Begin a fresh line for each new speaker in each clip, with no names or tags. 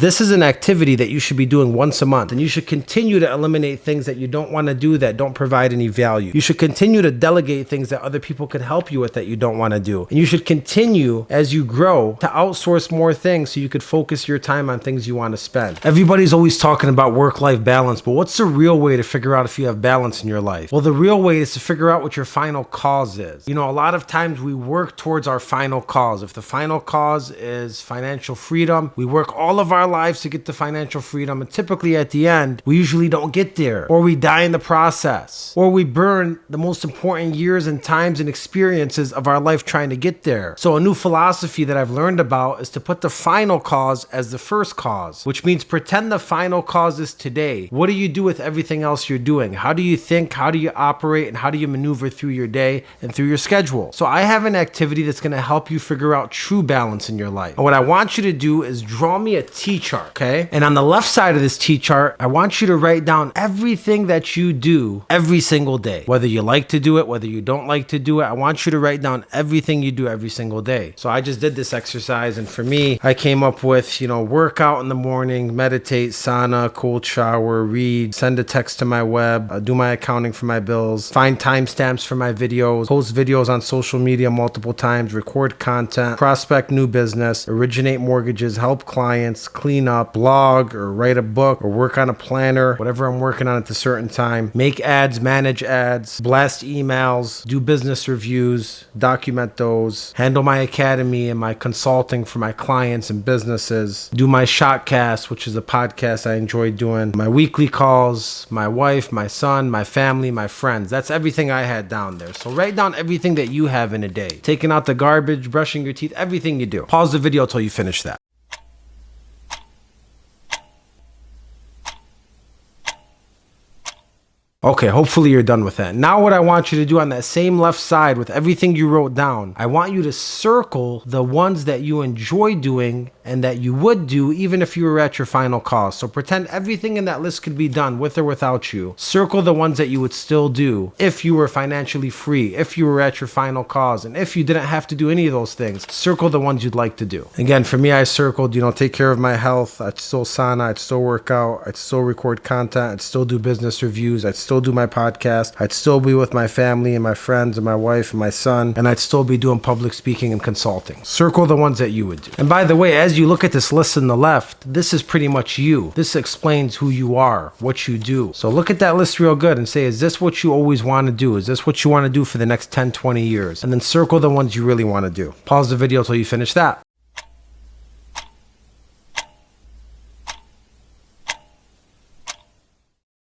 This is an activity that you should be doing once a month, and you should continue to eliminate things that you don't want to do that don't provide any value. You should continue to delegate things that other people can help you with that you don't want to do. And you should continue, as you grow, to outsource more things so you could focus your time on things you want to spend. Everybody's always talking about work-life balance, but what's the real way to figure out if you have balance in your life? Well, the real way is to figure out what your final cause is. You know, a lot of times we work towards our final cause. If the final cause is financial freedom, we work all of our lives to get to financial freedom, and typically at the end we usually don't get there, or we die in the process, or we burn the most important years and times and experiences of our life trying to get there. So a new philosophy that I've learned about is to put the final cause as the first cause, which means pretend the final cause is today. What do you do with everything else you're doing? How do you think? How do you operate? And how do you maneuver through your day and through your schedule? So I have an activity that's going to help you figure out true balance in your life. And what I want you to do is draw me a T-chart. Okay? And on the left side of this T-chart, I want you to write down everything that you do every single day. Whether you like to do it, whether you don't like to do it, I want you to write down everything you do every single day. So I just did this exercise, and for me, I came up with, workout in the morning, meditate, sauna, cold shower, read, send a text to my web, do my accounting for my bills, find timestamps for my videos, post videos on social media multiple times, record content, prospect new business, originate mortgages, help clients, clean up, blog or write a book or work on a planner, whatever I'm working on at a certain time, make ads, manage ads, blast emails, do business reviews, document those, handle my academy and my consulting for my clients and businesses, do my shotcast, which is a podcast I enjoy doing, my weekly calls, my wife, my son, my family, my friends. That's everything I had down there. So write down everything that you have in a day. Taking out the garbage, brushing your teeth, everything you do. Pause the video till you finish that. Okay, hopefully you're done with that. Now what I want you to do on that same left side with everything you wrote down, I want you to circle the ones that you enjoy doing and that you would do even if you were at your final cause. So pretend everything in that list could be done with or without you. Circle the ones that you would still do if you were financially free, if you were at your final cause, and if you didn't have to do any of those things, circle the ones you'd like to do. Again, for me, I circled, take care of my health. I'd still sauna, I'd still work out, I'd still record content, I'd still do business reviews, I'd still do my podcast, I'd still be with my family and my friends and my wife and my son, and I'd still be doing public speaking and consulting. Circle the ones that you would do. And by the way, as you look at this list on the left, this is pretty much you. This explains who you are, what you do. So look at that list real good and say, is this what you always want to do? Is this what you want to do for the next 10, 20 years? And then circle the ones you really want to do. Pause the video till you finish that.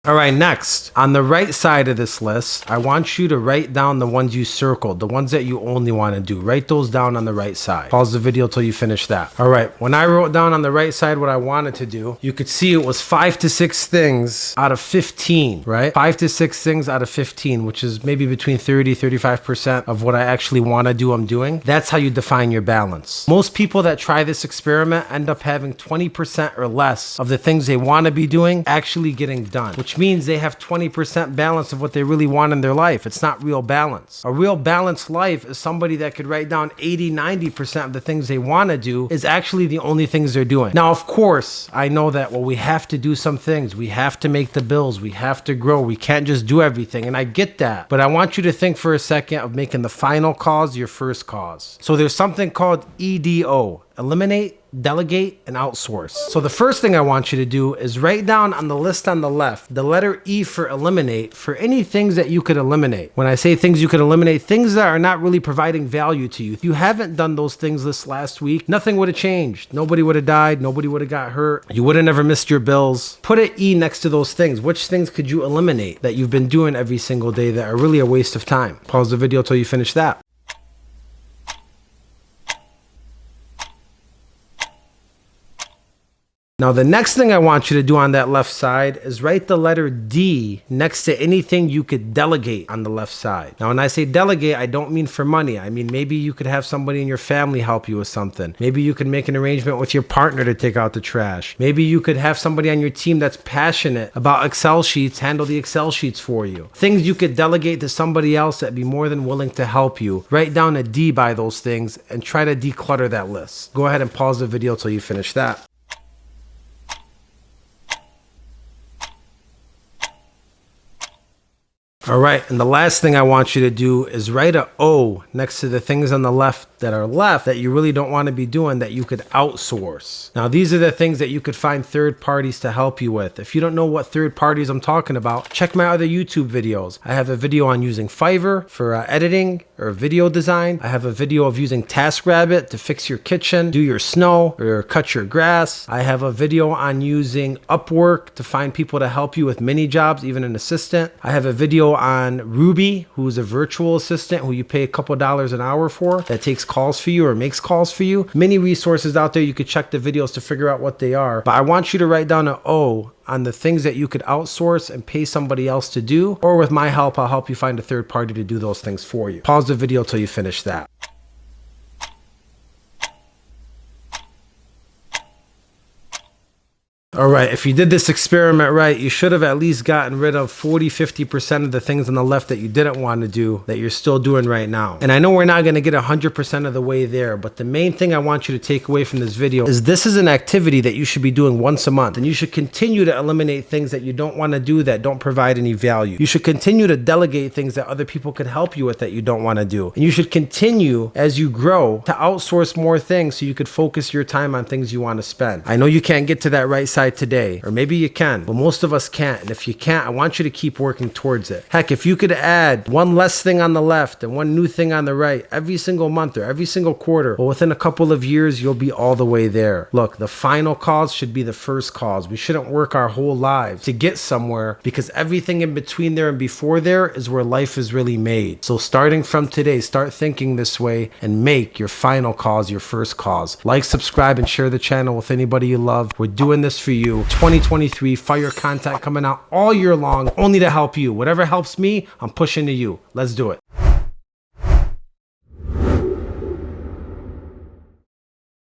All right, next, on the right side of this list, I want you to write down the ones you circled, the ones that you only want to do. Write those down on the right side. Pause the video till you finish that. All right, when I wrote down on the right side what I wanted to do, you could see it was 5 to 6 things out of 15, right? 5 to 6 things out of 15, which is maybe between 30, 35% of what I actually want to do, I'm doing. That's how you define your balance. Most people that try this experiment end up having 20% or less of the things they want to be doing actually getting done, which means they have 20% balance of what they really want in their life. It's not real balance. A real balanced life is somebody that could write down 80, 90% of the things they want to do is actually the only things they're doing. Now, of course, I know that, we have to do some things. We have to make the bills. We have to grow. We can't just do everything. And I get that. But I want you to think for a second of making the final cause your first cause. So there's something called EDO. Eliminate, delegate, and outsource. So the first thing I want you to do is write down on the list on the left, the letter E for eliminate, for any things that you could eliminate. When I say things you could eliminate, things that are not really providing value to you. If you haven't done those things this last week, nothing would have changed. Nobody would have died. Nobody would have got hurt. You would have never missed your bills. Put an E next to those things. Which things could you eliminate that you've been doing every single day that are really a waste of time? Pause the video till you finish that. Now, the next thing I want you to do on that left side is write the letter D next to anything you could delegate on the left side. Now, when I say delegate, I don't mean for money. I mean, maybe you could have somebody in your family help you with something. Maybe you could make an arrangement with your partner to take out the trash. Maybe you could have somebody on your team that's passionate about Excel sheets handle the Excel sheets for you. Things you could delegate to somebody else that'd be more than willing to help you. Write down a D by those things and try to declutter that list. Go ahead and pause the video till you finish that. All right, and the last thing I want you to do is write a O next to the things on the left that are left that you really don't want to be doing that you could outsource. Now, these are the things that you could find third parties to help you with. If you don't know what third parties I'm talking about, check my other YouTube videos. I have a video on using Fiverr for editing or video design. I have a video of using TaskRabbit to fix your kitchen, do your snow, or cut your grass. I have a video on using Upwork to find people to help you with mini jobs, even an assistant. I have a video on Ruby, who's a virtual assistant who you pay a couple dollars an hour for, that takes calls for you or makes calls for you. Many resources out there. You could check the videos to figure out what they are. But I want you to write down an O on the things that you could outsource and pay somebody else to do. Or with my help, I'll help you find a third party to do those things for you. Pause the video till you finish that. All right, if you did this experiment right, you should have at least gotten rid of 40-50% of the things on the left that you didn't want to do that you're still doing right now. And I know we're not going to get 100% of the way there, but the main thing I want you to take away from this video is this is an activity that you should be doing once a month, and you should continue to eliminate things that you don't want to do that don't provide any value. You should continue to delegate things that other people can help you with that you don't want to do. And you should continue, as you grow, to outsource more things so you could focus your time on things you want to spend. I know you can't get to that right side today, or maybe you can, but most of us can't. And if you can't, I want you to keep working towards it. Heck, if you could add one less thing on the left and one new thing on the right every single month or every single quarter, well, within a couple of years, you'll be all the way there. Look, the final cause should be the first cause. We shouldn't work our whole lives to get somewhere, because everything in between there and before there is where life is really made. So starting from today, start thinking this way and make your final cause your first cause. Like, subscribe, and share the channel with anybody you love. We're doing this for you. 2023 fire content coming out all year long, only to help you. Whatever helps me, I'm pushing to you. Let's do it.